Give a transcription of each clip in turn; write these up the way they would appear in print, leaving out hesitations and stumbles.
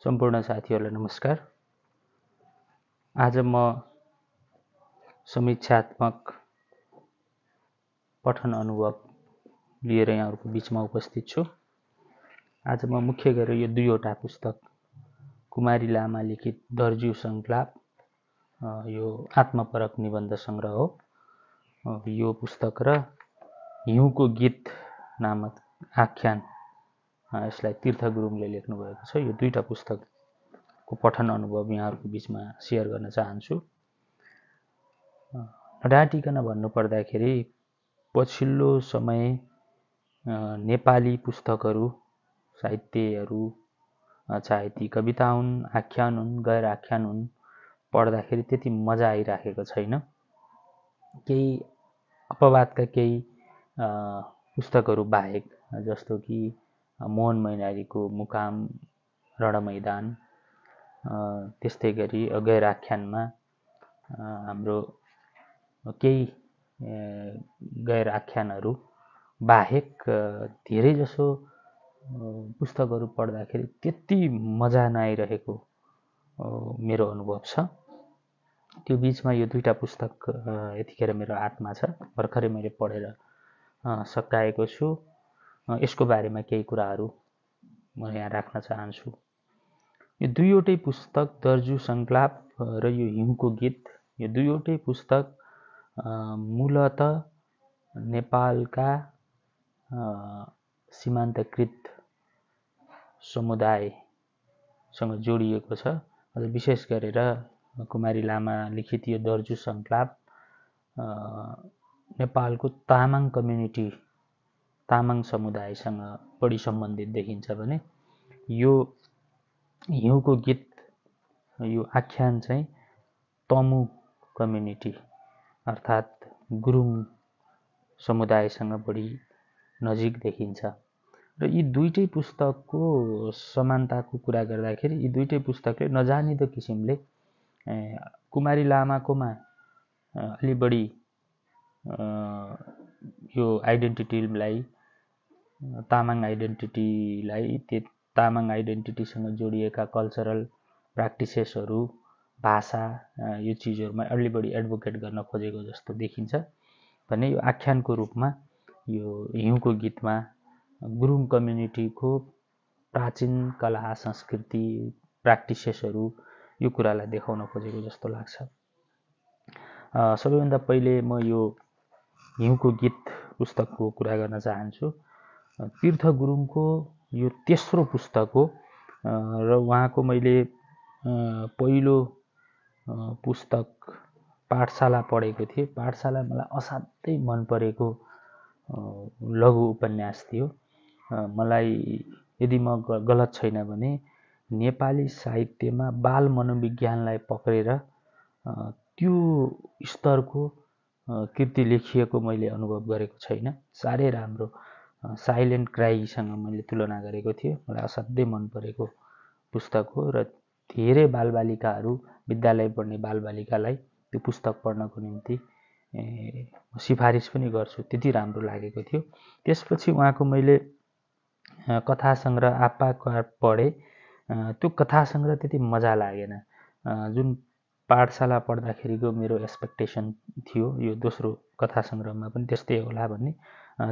सम्पूर्ण साथीहरूलाई नमस्कार। आज म समीक्षात्मक पठन अनुभव लिएर यहाँहरूको बीचमा उपस्थित छु। आज म मुख्य गरेर यो दुईवटा पुस्तक कुमारी लामा लिखित दर्जु संकलाप, यो आत्मपरक निबन्ध संग्रह हो। यो पुस्तक र हिउँको गीत नामक आख्यान, यसलाई तीर्थ गुरुङले लेख्नु भएको छ। यो दुईटा पुस्तकको पठन अनुभव यहाँहरूको बीचमा सेयर गर्न चाहन्छु। नडाटिकन भन्नुपर्दाखेरि पछिल्लो समय नेपाली पुस्तकहरू, साहित्यहरू, चाहे ती कविता हुन्, आख्यान हुन्, गैर आख्यान हुन्, पढ्दाखेरि त्यति मजा आइराखेको छैन। केही अपवादका केही पुस्तकहरू बाहेक, जस्तो कि मोहन मैनालीको मुकाम, रणमैदान, त्यस्तै गरी गैर आख्यानमा हाम्रो केही गैर आख्यानहरू बाहेक धेरै जसो पुस्तकहरू पढ्दाखेरि त्यति मजा नआइरहेको मेरो अनुभव छ। त्यो बीचमा यो दुईटा पुस्तक यतिखेर मेरो हातमा छ, भर्खरै मैले पढेर सकाएको छु। यसको बारेमा केही कुराहरू म यहाँ राख्न चाहन्छु। यो दुईवटै पुस्तक दर्जु संकलाप र यो हिउँको गीत, यो दुईवटै पुस्तक मूलत नेपालका सीमान्तकृत समुदायसँग जोडिएको छ। अझ विशेष गरेर कुमारी लामा लिखित यो दर्जु संकलाप नेपालको तामाङ कम्युनिटी, तामाङ समुदायसँग बढी सम्बन्धित देखिन्छ भने यो हिउँको गीत, यो आख्यान चाहिँ तमु कम्युनिटी अर्थात् गुरुङ समुदायसँग बढी नजिक देखिन्छ। र यी दुईटै पुस्तकको समानताको कुरा गर्दाखेरि यी दुईटै पुस्तकले नजानिदो किसिमले कुमारी लामाकोमा अलि बढी यो आइडेन्टिटीलाई, तामाङ आइडेन्टिटीलाई, तामाङ आइडेन्टिटीसँग जोडिएका कल्चरल प्र्याक्टिसेसहरू, भाषा, यो चिजहरूमा अलि बढी एडभोकेट गर्न खोजेको जस्तो देखिन्छ भने यो आख्यानको रूपमा यो हिउँको गीतमा गुरुङ कम्युनिटीको प्राचीन कला, संस्कृति, प्र्याक्टिसेसहरू, यो कुरालाई देखाउन खोजेको जस्तो लाग्छ। सबैभन्दा पहिले म यो हिउँको गीत पुस्तकको कुरा गर्न चाहन्छु। तीर्थ गुरुङको यो तेस्रो पुस्तक हो र उहाँको मैले पहिलो पुस्तक पाठशाला पढेको थिएँ। पाठशाला मलाई असाध्यै मन परेको लघु उपन्यास थियो। मलाई, यदि म गलत छैन भने, नेपाली साहित्यमा बाल मनोविज्ञानलाई पक्रेर त्यो स्तरको कृति लेखिएको मैले अनुभव गरेको छैन। साह्रै राम्रो साइलेन्ट क्राईसँग मैले तुलना गरेको थिएँ। मलाई असाध्यै मन परेको पुस्तक हो र धेरै बालबालिकाहरू, विद्यालय पढ्ने बालबालिकालाई त्यो पुस्तक पढ्नको निम्ति सिफारिस पनि गर्छु, त्यति राम्रो लागेको थियो। त्यसपछि उहाँको मैले कथा सङ्ग्रह आप्पा पढेँ। त्यो कथा सङ्ग्रह त्यति मजा लागेन। जुन पाठशाला पढ्दाखेरिको मेरो एक्सपेक्टेसन थियो यो दोस्रो कथा सङ्ग्रहमा पनि त्यस्तै होला भन्ने,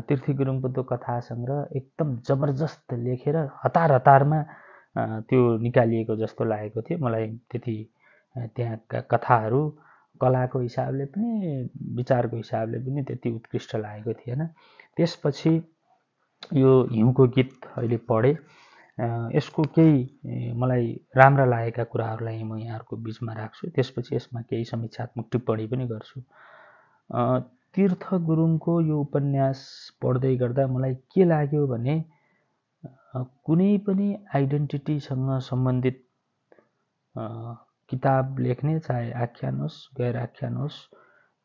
तीर्थ गुरुङको त्यो कथा सङ्ग्रह एकदम जबरजस्त लेखेर हतार हतारमा त्यो निकालिएको जस्तो लागेको थियो मलाई। त्यति त्यहाँका कथाहरू कलाको हिसाबले पनि विचारको हिसाबले पनि त्यति उत्कृष्ट लागेको थिएन। त्यसपछि यो हिउँको गीत अहिले पढेँ। यसको केही मलाई राम्रा लागेका कुराहरूलाई म यहाँहरूको बिचमा राख्छु। त्यसपछि यसमा केही समीक्षात्मक टिप्पणी पनि गर्छु। तीर्थ गुरुङको यो उपन्यास पढ्दै गर्दा मलाई के लाग्यो भने कुनै पनि आइडेन्टिटीसँग सम्बन्धित किताब लेख्ने, चाहे आख्यान होस् गैर आख्यान होस्,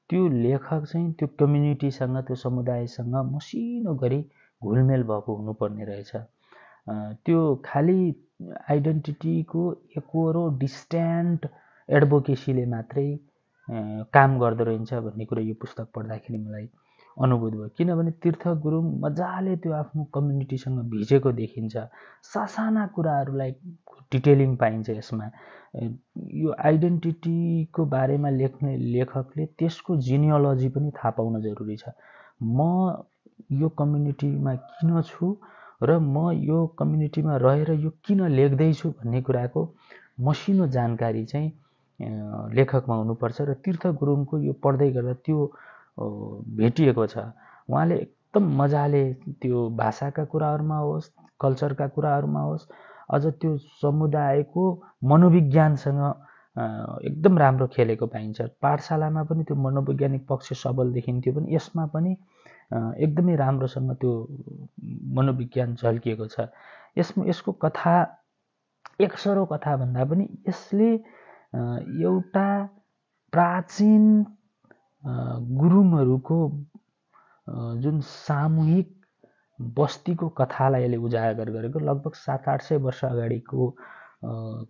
त्यो लेखक चाहिँ त्यो कम्युनिटीसँग, त्यो समुदायसँग मसिनो गरी घुलमेल भएको हुनुपर्ने रहेछ। त्यो खालि आइडेन्टिटीको एकरो डिस्ट्यान्ट एडभोकेसीले मात्रै काम गर्दो रहेछ भन्ने कुरा यो पुस्तक पढ्दाखेरि मलाई अनुभूत भयो। किनभने तीर्थ गुरुङ मजाले त्यो आफ्नो कम्युनिटीसँग भिजेको देखिन्छ। सासाना कुराहरूलाई डिटेलिङ पाइन्छ यसमा। यो आइडेन्टिटीको बारेमा लेख्ने लेखकले त्यसको जिनियोलोजी पनि थाहा पाउन जरुरी छ। म यो कम्युनिटीमा किन छु र म यो कम्युनिटीमा रहेर यो किन लेख्दैछु भन्ने कुराको मसिनो जानकारी चाहिँ लेखकमा हुनुपर्छ र तीर्थ गुरुङको यो पढ्दै गर्दा त्यो भेटिएको छ। उहाँले एकदम मजाले त्यो भाषाका कुराहरूमा होस्, कल्चरका कुराहरूमा होस्, अझ त्यो समुदायको मनोविज्ञानसँग एकदम राम्रो खेलेको पाइन्छ। पाठशालामा पनि त्यो मनोवैज्ञानिक पक्ष सबल देखिन्थ्यो पनि यसमा पनि एकदमै राम्रोसँग त्यो मनोविज्ञान झल्किएको छ। यसको कथा एकसरो कथा भन्दा पनि यसले एउटा प्राचीन गुरुङहरूको जुन सामूहिक बस्तीको कथालाई यसले उजागर गरेको, लगभग 700-800 वर्ष अगाडिको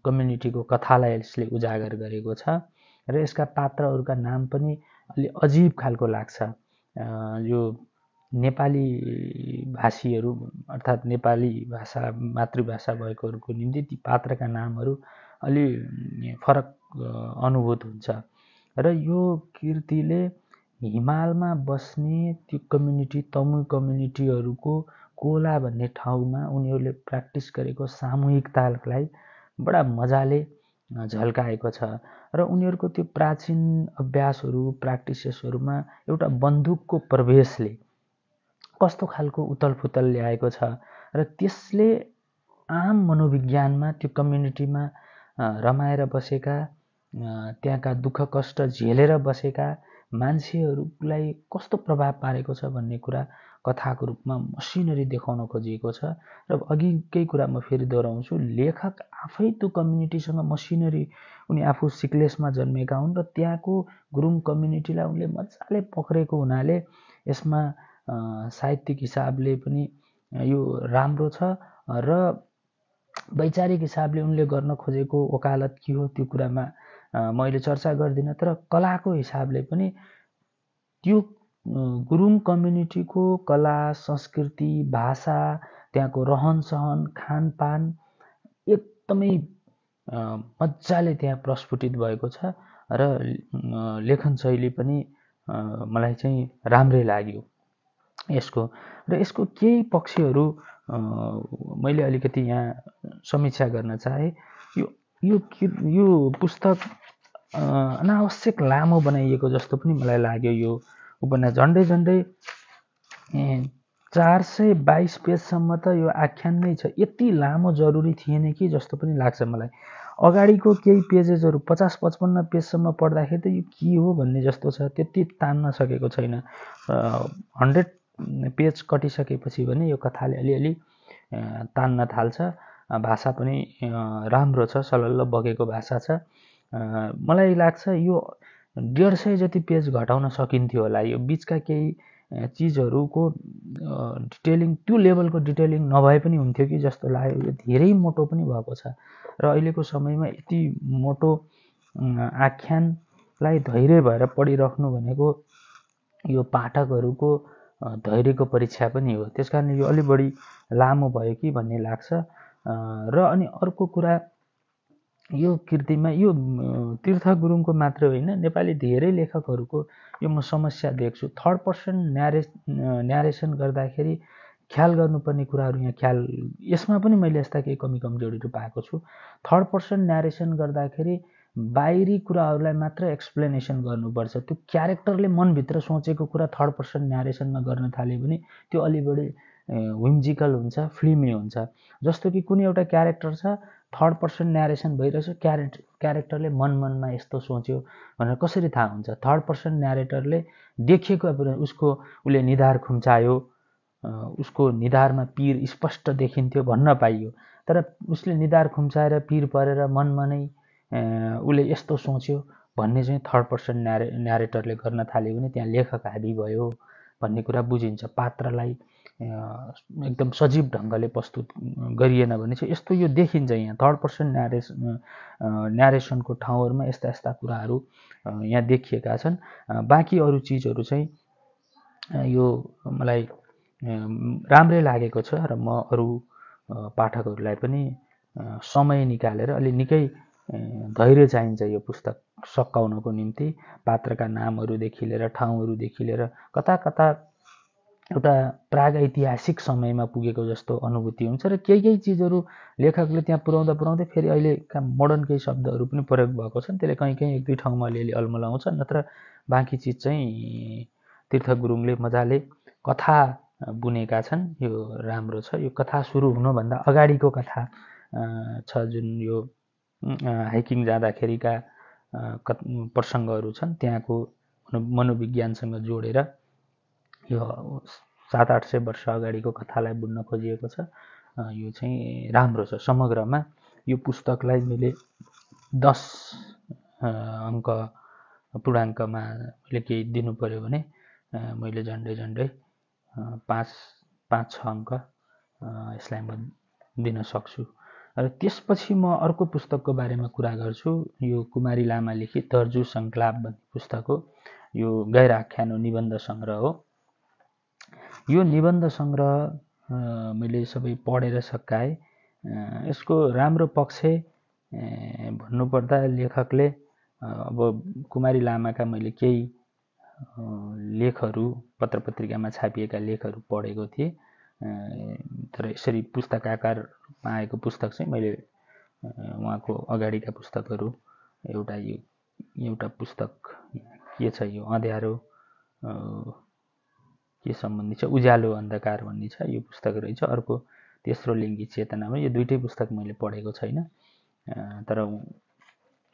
कम्युनिटीको कथालाई यसले उजागर गरेको छ र यसका पात्रहरूका नाम पनि अलि अजीब खालको लाग्छ। यो नेपाली भाषीहरू अर्थात् नेपाली भाषा मातृभाषा भएकोहरूको निम्ति ती पात्रका नामहरू अलि फरक अनुभूत हुन्छ र यो कृतिले हिमालमा बस्ने त्यो कम्युनिटी, तमु कम्युनिटीहरूको कोला भन्ने ठाउँमा उनीहरूले प्र्याक्टिस गरेको सामूहिकतालाई बडा मजाले झल्काएको छ र उनीहरूको त्यो प्राचीन अभ्यासहरू, प्र्याक्टिसेसहरूमा एउटा बन्दुकको प्रवेशले कस्तो खालको उतलफुतल ल्याएको छ र त्यसले आम मनोविज्ञानमा त्यो कम्युनिटीमा रमाएर बसेका, त्यहाँका दुःख कष्ट झेलेर बसेका मान्छेहरूलाई कस्तो प्रभाव पारेको छ भन्ने कुरा कथाको रूपमा मसिनरी देखाउन खोजिएको छ। र अघिकै कुरा म फेरि दोहोऱ्याउँछु, लेखक आफै त्यो कम्युनिटीसँग मसिनरी, उनी आफू सिक्लेसमा जन्मेका हुन् र त्यहाँको गुरुङ कम्युनिटीलाई उनले मजाले पक्रेको हुनाले यसमा साहित्यिक हिसाबले पनि यो राम्रो छ र वैचारिक हिसाबले उनले गर्न खोजेको वकालत के हो त्यो कुरामा मैले चर्चा गर्दिनँ, तर कलाको हिसाबले पनि त्यो गुरुङ कम्युनिटीको कला, संस्कृति, भाषा, त्यहाँको रहनसहन, खानपान एकदमै मजाले त्यहाँ प्रस्फुटित भएको छ र लेखन शैली पनि मलाई चाहिँ राम्रै लाग्यो यसको। र यसको केही पक्षहरू मैले अलिकति यहाँ समीक्षा गर्न चाहे। यो पुस्तक अनावश्यक लामो बनाइएको जस्तो पनि मलाई लाग्यो। यो उपन्यास झन्डै 422 पेजसम्म त यो आख्यान नै छ। यति लामो जरुरी थिएन कि जस्तो पनि लाग्छ मलाई। अगाडिको केही पेजेसहरू 50-55 पेजसम्म पढ्दाखेरि त यो के हो भन्ने जस्तो छ, त्यति तान्न सकेको छैन। 100 पेज कटिसकेपछि भने यो कथाले अलिअलि तान्न थाल्छ। भाषा पनि राम्रो छ, सलल्ल बगेको भाषा छ। मलाई लाग्छ यो 150 जति पेज घटाउन सकिन्थ्यो होला। यो बिचका केही चिजहरूको डिटेलिङ, त्यो लेभलको डिटेलिङ नभए पनि हुन्थ्यो कि जस्तो लाग्यो। यो धेरै मोटो पनि भएको छ र अहिलेको समयमा यति मोटो आख्यानलाई धैर्य भएर पढिराख्नु भनेको यो पाठकहरूको धैर्यको परीक्षा पनि हो। त्यसकारण यो अलि बढी लामो भयो कि भन्ने लाग्छ। र अनि अर्को कुरा, यो कृतिमा यो तीर्थ गुरुङको मात्र होइन, नेपाली धेरै लेखकहरूको यो म समस्या देख्छु। थर्ड पर्सन न्यारेसन गर्दाखेरि ख्याल गर्नुपर्ने कुराहरू यसमा पनि मैले यस्ता केही कमी कमजोरीहरू पाएको छु। थर्ड पर्सन न्यारेसन गर्दाखेरि बाहिरी कुराहरूलाई मात्र एक्सप्लेनेसन गर्नुपर्छ। त्यो क्यारेक्टरले मनभित्र सोचेको कुरा थर्ड पर्सन न्यारेसनमा गर्न थाल्यो भने त्यो अलि बढी विम्जिकल हुन्छ, फिल्मी हुन्छ। जस्तो कि कुनै एउटा क्यारेक्टर छ, थर्ड पर्सन न्यारेसन भइरहेछ, क्यारेक्टरले मनमा यस्तो सोच्यो भनेर कसरी थाहा हुन्छ? थर्ड पर्सन न्यारेटरले देखेको उसले निधार खुम्चायो, उसको निधारमा पिर स्पष्ट देखिन्थ्यो भन्न पाइयो। तर उसले निधार खुम्चाएर पिर परेर मनमा नै उसले यस्तो सोच्यो भन्ने चाहिँ थर्ड पर्सन न्यारेटरले गर्न थाल्यो भने त्यहाँ लेखक हाबी भयो भन्ने कुरा बुझिन्छ। पात्रलाई एकदम सजीव ढङ्गले प्रस्तुत गरिएन भने चाहिँ यस्तो यो देखिन्छ। यहाँ थर्ड पर्सन न्यारेसनको ठाउँहरूमा यस्ता कुराहरू यहाँ देखिएका छन्। बाँकी अरू चिजहरू चाहिँ यो मलाई राम्रै लागेको छ र म अरू पाठकहरूलाई पनि समय निकालेर अलि निकै धैर्य चाहिन्छ यो पुस्तक सकाउनको निम्ति। पात्रका नामहरूदेखि लिएर ठाउँहरूदेखि लिएर कता कता एउटा प्रागैतिहासिक समयमा पुगेको जस्तो अनुभूति हुन्छ र केही चिजहरू लेखकले त्यहाँ पुर्याउँदै फेरि अहिलेका मोडर्न केही शब्दहरू पनि प्रयोग भएको छन्, त्यसले कहीँ एक दुई ठाउँमा अलिअलि अल्मलाउँछ। नत्र बाँकी चिज चाहिँ तीर्थ गुरुङले मजाले कथा बुनेका छन्। यो राम्रो छ। यो कथा सुरु हुनुभन्दा अगाडिको कथा छ, जुन यो हाइकिङ जाँदाखेरिका प्रसङ्गहरू छन्, त्यहाँको मनोविज्ञानसँग जोडेर यो 700-800 वर्ष अगाडिको कथालाई बुन्न खोजिएको छ। यो चाहिँ राम्रो छ। समग्रमा यो पुस्तकलाई मैले 10 अङ्क पूर्णाङ्कमा मैले केही दिनु पर्यो भने मैले झन्डै 5-6 अङ्क यसलाई म दिन सक्छु। र त्यसपछि म अर्को पुस्तकको बारेमा कुरा गर्छु। यो कुमारी लामा लिखित दर्जु सङ्कलाप भन्ने पुस्तक हो। यो गैर आख्यान हो, निबन्ध सङ्ग्रह हो। यो निबन्ध सङ्ग्रह मैले सबै पढेर सकाएँ। यसको राम्रो पक्ष भन्नुपर्दा लेखकले अब कुमारी लामाका मैले केही लेखहरू पत्र पत्रिकामा छापिएका लेखहरू पढेको थिएँ, तर यसरी पुस्तक आकारमा आएको पुस्तक चाहिँ मैले उहाँको अगाडिका पुस्तकहरू एउटा पुस्तक के छ, यो अँध्यारो के सम्बन्धी छ, उज्यालो अन्धकार भन्ने छ, यो पुस्तक रहेछ। अर्को तेस्रो लिङ्गी चेतनामा, यो दुइटै पुस्तक मैले पढेको छैन, तर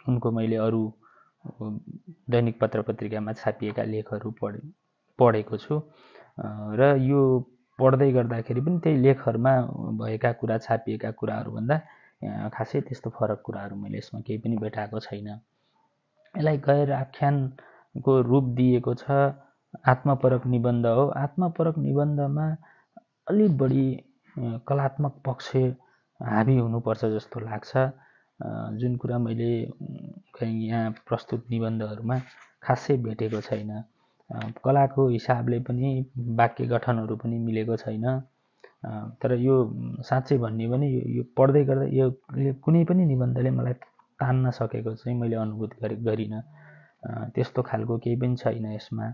उनको मैले अरू दैनिक पत्र पत्रिकामा छापिएका लेखहरू पढेको छु। र यो पढ्दै गर्दाखेरि पनि त्यही लेखहरूमा भएका कुरा, छापिएका कुराहरूभन्दा खासै त्यस्तो फरक कुराहरू मैले यसमा केही पनि भेटाएको छैन। यसलाई गैर आख्यानको रूप दिएको छ। आत्मपरक निबन्ध हो। आत्मपरक निबन्धमा अलि बढी कलात्मक पक्ष हाबी हुनुपर्छ जस्तो लाग्छ, जुन कुरा मैले यहाँ प्रस्तुत निबन्धहरूमा खासै भेटेको छैन। कलाको हिसाबले पनि वाक्य गठनहरू पनि मिलेको छैन। तर यो साँच्चै भन्ने भने यो पढ्दै गर्दा यो कुनै पनि निबन्धले मलाई तान्न सकेको चाहिँ मैले अनुभूत गरिनँ। त्यस्तो खालको केही पनि छैन यसमा।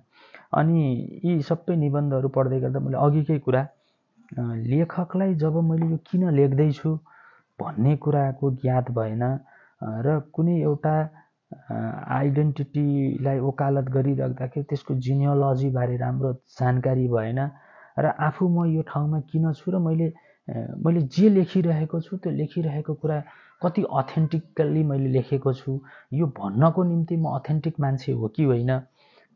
अनि यी सबै निबन्धहरू पढ्दै गर्दा मैले अघिकै कुरा, लेखकलाई जब मैले यो किन लेख्दैछु भन्ने कुराको ज्ञात भएन र कुनै एउटा आइडेन्टिटीलाई वकालत गरिराख्दाखेरि त्यसको जिनियोलोजी बारे राम्रो जानकारी भएन र आफू म यो ठाउँमा किन छु र मैले जे लेखिरहेको छु त्यो लेखिरहेको कुरा कति अथेन्टिकल्ली मैले लेखेको छु, यो भन्नको निम्ति म अथेन्टिक मान्छे हो कि होइन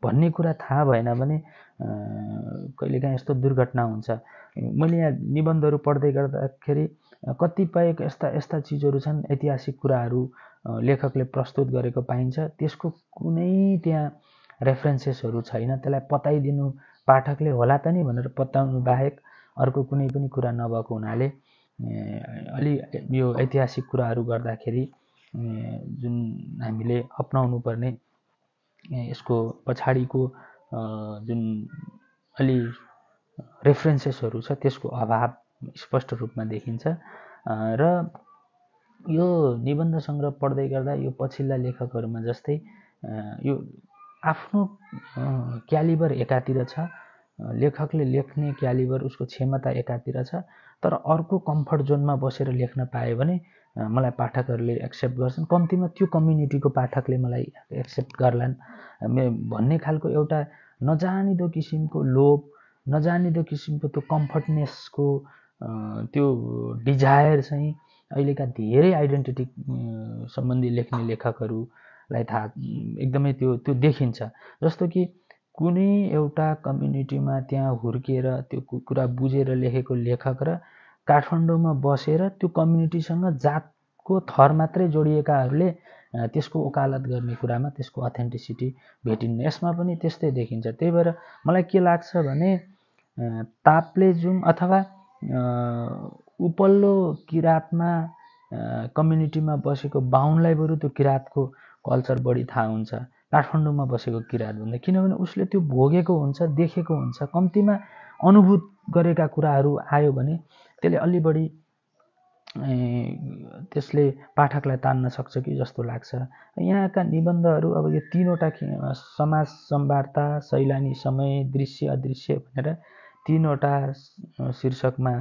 भन्ने कुरा थाहा भएन भने कहिलेकाहीँ यस्तो दुर्घटना हुन्छ। मैले यहाँ निबन्धहरू पढ्दै गर्दाखेरि कतिपय यस्ता चिजहरू छन्, ऐतिहासिक कुराहरू लेखकले प्रस्तुत गरेको पाइन्छ, त्यसको कुनै त्यहाँ रेफरेन्सेसहरू छैन। त्यसलाई पत्याइदिनु पाठकले होला त नि भनेर पत्याउनु बाहेक अर्को कुनै पनि कुरा नभएको हुनाले अलि यो ऐतिहासिक कुराहरू गर्दाखेरि जुन हामीले अपनाउनु पर्ने यसको पछाडिको जुन अलि रेफरेन्सेसहरू छ त्यसको अभाव स्पष्ट रूपमा देखिन्छ। र यो निबन्ध सङ्ग्रह पढ्दै गर्दा यो पछिल्ला लेखकहरूमा जस्तै यो आफ्नो क्यालिबर एकातिर छ, लेखकले लेख्ने क्यालिबर, उसको क्षमता एकातिर छ, तर अर्को कम्फर्ट जोनमा बसेर लेख्न पायो भने मलाई पाठकहरूले एक्सेप्ट गर्छन्, कम्तीमा त्यो कम्युनिटीको पाठकले मलाई एक्सेप्ट गर्लान् भन्ने खालको एउटा नजानिदो किसिमको लोभ, नजानिदो किसिमको त्यो कम्फर्टनेसको त्यो डिजायर चाहिँ अहिलेका धेरै आइडेन्टिटी सम्बन्धी लेख्ने लेखकहरूलाई थाहा एकदमै त्यो देखिन्छ। जस्तो कि कुनै एउटा कम्युनिटीमा त्यहाँ हुर्किएर त्यो कुरा बुझेर लेखेको लेखक र काठमाडौँमा बसेर त्यो कम्युनिटीसँग जातको थर मात्रै जोडिएकाहरूले त्यसको वकालत गर्ने कुरामा त्यसको अथेन्टिसिटी भेटिन्न। यसमा पनि त्यस्तै देखिन्छ। त्यही भएर मलाई के लाग्छ भने ताप्लेजुङ अथवा उपल्लो किराँतमा कम्युनिटीमा बसेको बाहुनलाई बरु त्यो किराँतको कल्चर बढी थाहा हुन्छ काठमाडौँमा बसेको किराँतभन्दा, किनभने उसले त्यो भोगेको हुन्छ, देखेको हुन्छ, कम्तीमा अनुभूत गरेका कुराहरू आयो भने त्यसले अलि बढी त्यसले पाठकलाई तान्न सक्छ कि जस्तो लाग्छ। यहाँका निबन्धहरू अब यो तीनवटा समाज संवार्ता, सैलानी समय, दृश्य अदृश्य भनेर तीनवटा शीर्षकमा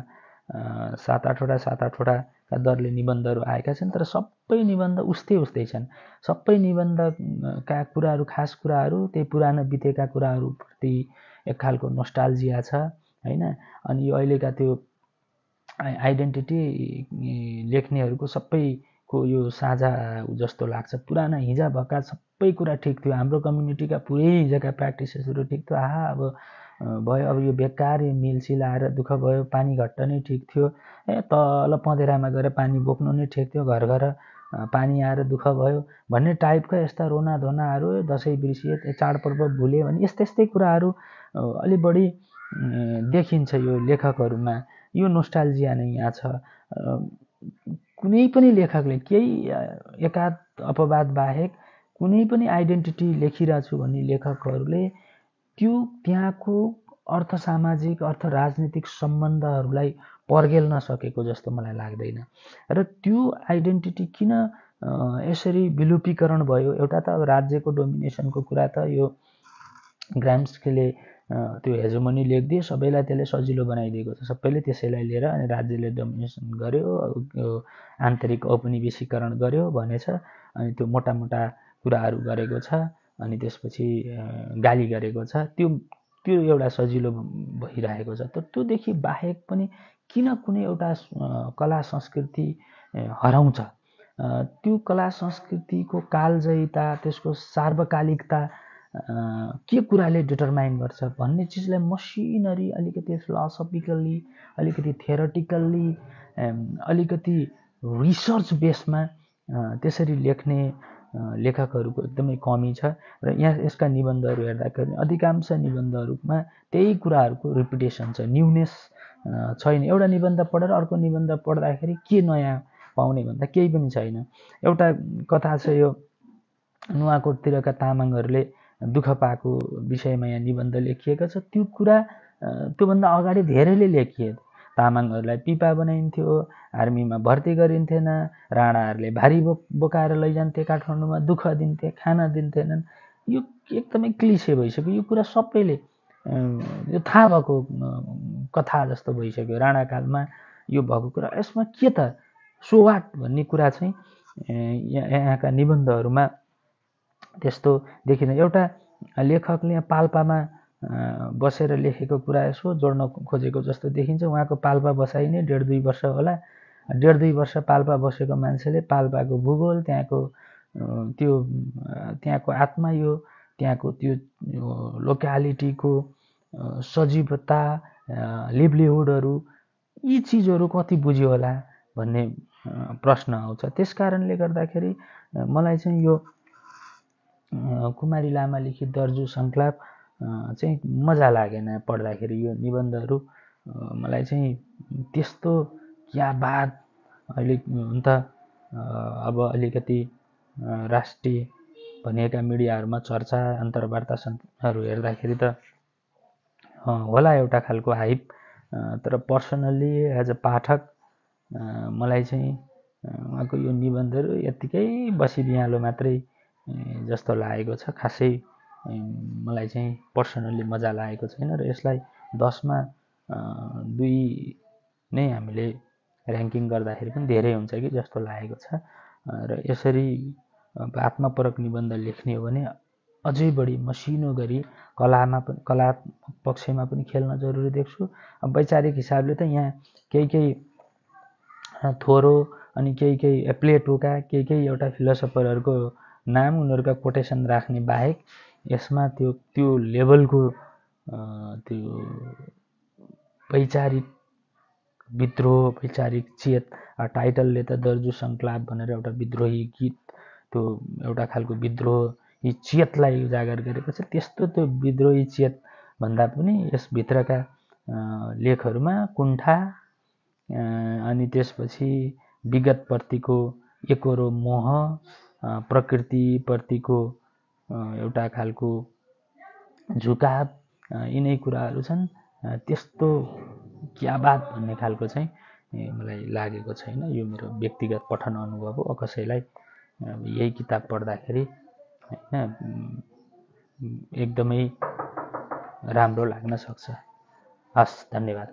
7-8वटा दरले निबन्धहरू आएका छन्। तर सबै निबन्ध उस्तै छन्। सबै निबन्धका कुराहरू, खास कुराहरू त्यही पुरानो बितेका कुराहरूप्रति एक खालको नोस्टाल्जिया छ हैन। अनि यो अहिलेका त्यो आइडेन्टिटी लेख्नेहरूको सबैको यो साझा जस्तो लाग्छ। पुराना हिजो भएका सबै कुरा ठिक थियो, हाम्रो कम्युनिटीका पुरै हिजोका प्र्याक्टिसेसहरू ठिक थियो, आहा अब भयो, अब यो बेकार यो मिलसिल आएर दुःख भयो, पानी घट्ट नै ठिक थियो, तल पँधेरामा गएर पानी बोक्नु नै ठिक थियो, घर घर पानी आएर दुःख भयो भन्ने टाइपका यस्ता रोना धोनाहरू, दसैँ बिर्सिए, चाडपर्व भुले भन्ने यस्तै कुराहरू अलि बढी देखिन्छ यो लेखकहरूमा। यो नोस्टाल्जिया नै यहाँ छ। कुनै पनि लेखकले केही एकाध अपवाद बाहेक कुनै पनि आइडेन्टिटी लेखिरहेको छु भन्ने लेखकहरूले त्यहाँको अर्थ सामाजिक, अर्थ राजनीतिक सम्बन्धहरूलाई पर्गेल्न सकेको जस्तो मलाई लाग्दैन। र त्यो आइडेन्टिटी किन यसरी विलुपीकरण भयो? एउटा त अब राज्यको डोमिनेसनको कुरा त यो ग्राम्स्कीले त्यो हेजोमनी लेखिदिए, सबैलाई त्यसले सजिलो बनाइदिएको छ, सबैले त्यसैलाई लिएर अनि राज्यले डोमिनेसन गर्यो, आन्तरिक औपनिवेशीकरण गर्यो भनेछ, अनि त्यो मोटा मोटा कुराहरू गरेको छ, अनि त्यसपछि गाली गरेको छ। त्यो एउटा सजिलो भइरहेको छ। तर त्योदेखि बाहेक पनि किन कुनै एउटा कला संस्कृति हराउँछ? त्यो कला संस्कृतिको कालजयिता, त्यसको सार्वकालिकता के कुराले डिटरमाइन गर्छ भन्ने चिजलाई मसिनरी अलिकति फिलोसफिकल्ली, अलिकति थ्योरेटिकल्ली, अलिकति रिसर्च बेसमा त्यसरी लेख्ने लेखकहरूको एकदमै कमी छ। र यहाँ यसका निबन्धहरू हेर्दाखेरि अधिकांश निबन्धहरूमा त्यही कुराहरूको रिपिटेसन छ, न्युनेस छैन। एउटा निबन्ध पढेर अर्को निबन्ध पढ्दाखेरि के नयाँ पाउने भन्दा केही पनि छैन। एउटा कथा छ, यो नुवाकोटतिरका तामाङहरूले दुःख पाएको विषयमा यहाँ निबन्ध लेखिएको छ। त्यो कुरा त्योभन्दा अगाडि धेरैले लेखिए। तामाङहरूलाई पिपा बनाइन्थ्यो, आर्मीमा भर्ती गरिन्थेन, राणाहरूले भारी बोकाएर लैजान्थे, काठमाडौँमा दुःख दिन्थे, खाना दिन्थेनन्। यो एकदमै क्लिसे भइसक्यो। यो कुरा सबैले यो थाहा भएको कथा जस्तो भइसक्यो। राणाकालमा यो भएको कुरा, यसमा के त सो वाट भन्ने कुरा चाहिँ यहाँका निबन्धहरूमा त्यस्तो देखिँदैन। एउटा लेखकले यहाँ पाल्पामा बसेर लेखेको कुरा यसो जोड्न खोजेको जस्तो देखिन्छ। उहाँको पाल्पा बसाइ नै 1.5-2 वर्ष होला। 1.5-2 वर्ष पाल्पा बसेको मान्छेले पाल्पाको भूगोल, त्यहाँको आत्मा, यो त्यहाँको त्यो लोक्यालिटीको सजीवता, लिभलिहुडहरू, यी चिजहरू कति बुझ्यो होला भन्ने प्रश्न आउँछ। त्यस कारणले गर्दाखेरि मलाई चाहिँ यो कुमारी लामा लिखित दर्जु संकलाप चाहिँ मजा लागेन पढ्दाखेरि। यो निबन्धहरू मलाई चाहिँ त्यस्तो क्या बात, अहिले हुन त अब अलिकति राष्ट्रिय भनिएका मिडियाहरूमा चर्चा, अन्तर्वार्ताहरू हेर्दाखेरि त होला एउटा खालको हाइप, तर पर्सनल्ली एज अ पाठक मलाई चाहिँ उहाँको यो निबन्धहरू यत्तिकै बसी बिहालो मात्रै जस्तो लागेको छ। खासै मलाई चाहिँ पर्सनल्ली मजा लागेको छैन र यसलाई 10मा 2 नै हामीले र्याङ्किङ गर्दाखेरि पनि धेरै हुन्छ कि जस्तो लागेको छ। र यसरी आत्मपरक निबन्ध लेख्ने हो भने अझै बढी मसिनो गरी कला पक्षमा पनि खेल्न जरुरी देख्छु। वैचारिक हिसाबले त यहाँ केही थोरो अनि केही प्लेटोका केही एउटा फिलोसफरहरूको नाम, उनीहरूका कोटेसन राख्ने बाहेक यसमा त्यो लेभलको त्यो वैचारिक विद्रोह, वैचारिक चेत, टाइटलले त दर्जु संकलाप भनेर एउटा विद्रोही गीत, त्यो एउटा खालको विद्रोही चेतलाई उजागर गरेको छ। त्यस्तो त्यो विद्रोही चेत भन्दा पनि यसभित्रका लेखहरूमा कुण्ठा, अनि त्यसपछि विगतप्रतिको एकोरो मोह, प्रकृतिप्रतिको एउटा खालको झुकाव, यिनै कुराहरू छन्। त्यस्तो क्या बात भन्ने खालको चाहिँ मलाई लागेको छैन। यो मेरो व्यक्तिगत पठन अनुभव हो। कसैलाई यही किताब पढ्दाखेरि होइन एकदमै राम्रो लाग्न सक्छ। हस्, धन्यवाद।